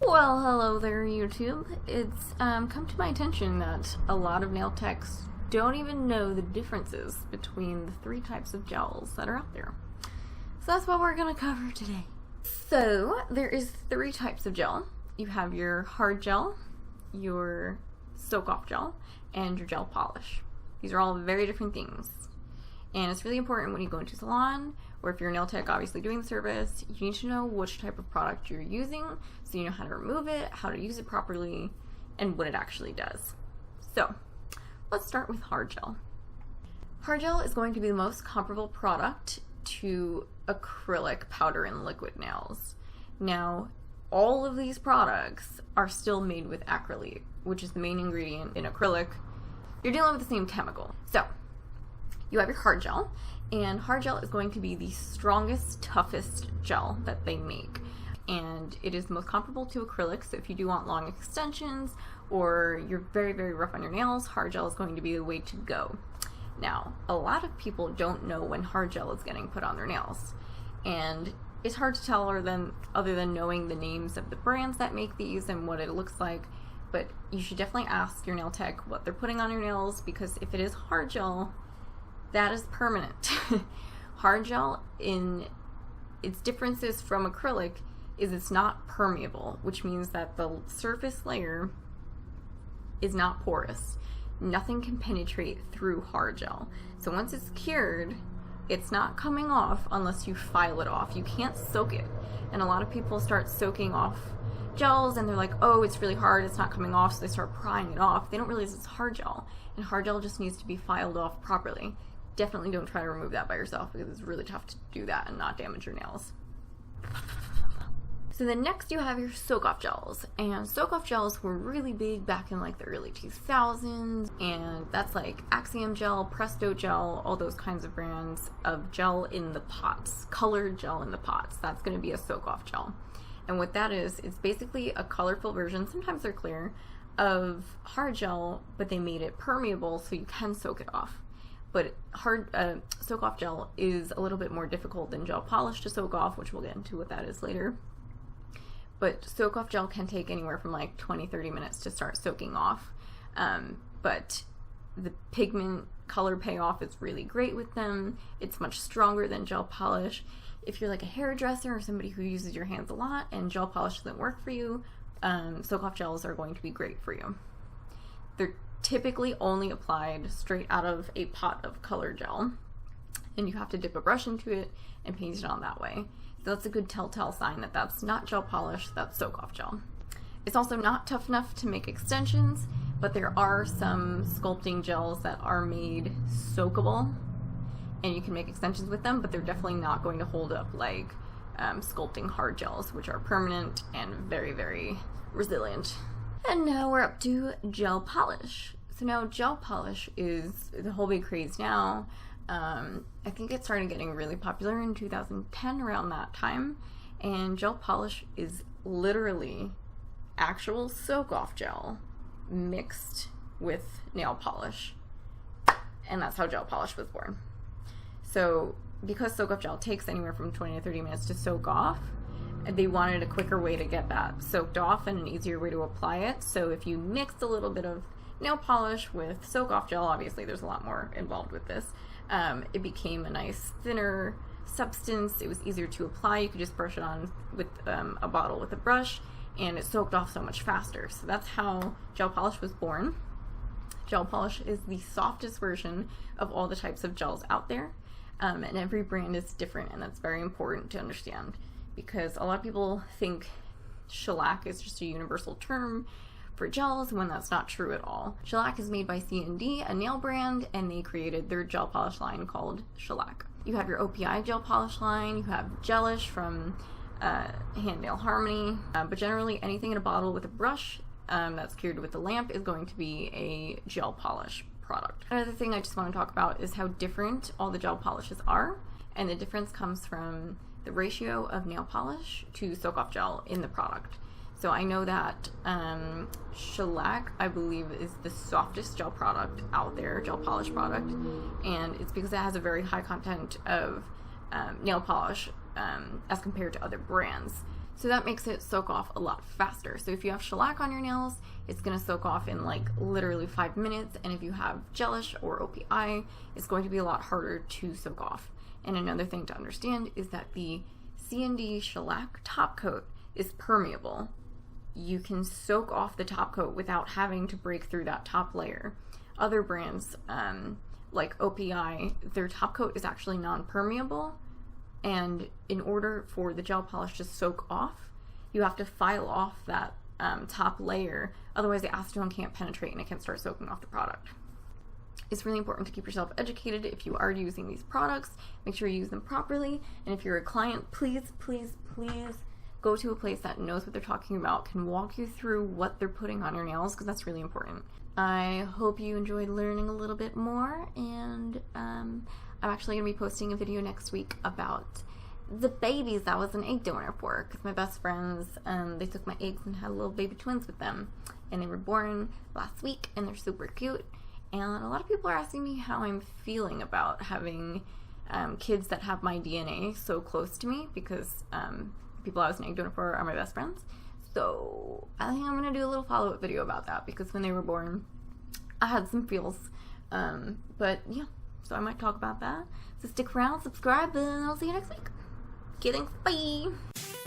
Well, hello there, YouTube. It's come to my attention that a lot of nail techs don't even know the differences between the three types of gels that are out there. So that's what we're going to cover today. So, there is three types of gel. You have your hard gel, your soak-off gel, and your gel polish. These are all very different things. And it's really important when you go into a salon, or if you're a nail tech obviously doing the service, you need to know which type of product you're using so you know how to remove it, how to use it properly, and what it actually does. So, let's start with hard gel. Hard gel is going to be the most comparable product to acrylic powder and liquid nails. Now, all of these products are still made with acrylate, which is the main ingredient in acrylic. You're dealing with the same chemical. So, you have your hard gel, and hard gel is going to be the strongest, toughest gel that they make. And it is the most comparable to acrylic, so if you do want long extensions or you're very, very rough on your nails, hard gel is going to be the way to go. Now, a lot of people don't know when hard gel is getting put on their nails. And it's hard to tell other than knowing the names of the brands that make these and what it looks like. But you should definitely ask your nail tech what they're putting on your nails, because if it is hard gel, that is permanent. Hard gel, in its differences from acrylic, is it's not permeable, which means that the surface layer is not porous. Nothing can penetrate through hard gel. So once it's cured, it's not coming off unless you file it off. You can't soak it. And a lot of people start soaking off gels and they're like, oh, it's really hard, it's not coming off, so they start prying it off. They don't realize it's hard gel. And hard gel just needs to be filed off properly. Definitely don't try to remove that by yourself, because it's really tough to do that and not damage your nails. So then next you have your soak-off gels, and soak-off gels were really big back in like the early 2000s, and that's like Axiom Gel, Presto Gel, all those kinds of brands of gel in the pots, colored gel in the pots. That's going to be a soak-off gel. And what that is, it's basically a colorful version, sometimes they're clear, of hard gel, but they made it permeable so you can soak it off. But hard soak-off gel is a little bit more difficult than gel polish to soak off, which we'll get into what that is later. But soak-off gel can take anywhere from like 20-30 minutes to start soaking off. But the pigment color payoff is really great with them. It's much stronger than gel polish. If you're like a hairdresser or somebody who uses your hands a lot and gel polish doesn't work for you, soak-off gels are going to be great for you. They're typically only applied straight out of a pot of color gel, and you have to dip a brush into it and paint it on that way. So that's a good telltale sign that that's not gel polish, that's soak-off gel. It's also not tough enough to make extensions, but there are some sculpting gels that are made soakable, and you can make extensions with them, but they're definitely not going to hold up like sculpting hard gels, which are permanent and very, very resilient. And now we're up to gel polish. So now gel polish is the whole big craze now. I think it started getting really popular in 2010, around that time. And gel polish is literally actual soak-off gel mixed with nail polish. And that's how gel polish was born. So because soak-off gel takes anywhere from 20 to 30 minutes to soak off, they wanted a quicker way to get that soaked off and an easier way to apply it. So if you mixed a little bit of nail polish with soak-off gel, obviously there's a lot more involved with this, it became a nice thinner substance. It was easier to apply. You could just brush it on with a bottle with a brush, and it soaked off so much faster. So that's how gel polish was born. Gel polish is the softest version of all the types of gels out there, and every brand is different, and that's very important to understand, because a lot of people think shellac is just a universal term for gels, when that's not true at all. Shellac is made by C&D, a nail brand, and they created their gel polish line called Shellac. You have your OPI gel polish line, you have Gelish from Hand Nail Harmony, but generally anything in a bottle with a brush that's cured with a lamp is going to be a gel polish product. Another thing I just want to talk about is how different all the gel polishes are, and the difference comes from the ratio of nail polish to soak-off gel in the product. So I know that shellac, I believe, is the softest gel product out there, gel polish product, and it's because it has a very high content of nail polish as compared to other brands. So that makes it soak off a lot faster. So if you have shellac on your nails, it's going to soak off in like literally 5 minutes. And if you have gelish or OPI, it's going to be a lot harder to soak off. And another thing to understand is that the C&D shellac top coat is permeable. You can soak off the top coat without having to break through that top layer. Other brands, like OPI, their top coat is actually non-permeable, and in order for the gel polish to soak off, you have to file off that top layer, otherwise the acetone can't penetrate and it can start soaking off the product. It's really important to keep yourself educated. If you are using these products, make sure you use them properly, and if you're a client, please, please, please go to a place that knows what they're talking about, can walk you through what they're putting on your nails, because that's really important. I hope you enjoyed learning a little bit more, and I'm actually going to be posting a video next week about the babies I was an egg donor for, because my best friends, they took my eggs and had little baby twins with them, and they were born last week, and they're super cute, and a lot of people are asking me how I'm feeling about having kids that have my DNA so close to me, because people I was an egg donor for are my best friends. So I think I'm going to do a little follow-up video about that, because when they were born, I had some feels. But yeah, so I might talk about that. So stick around, subscribe, and I'll see you next week. Okay, thanks, bye!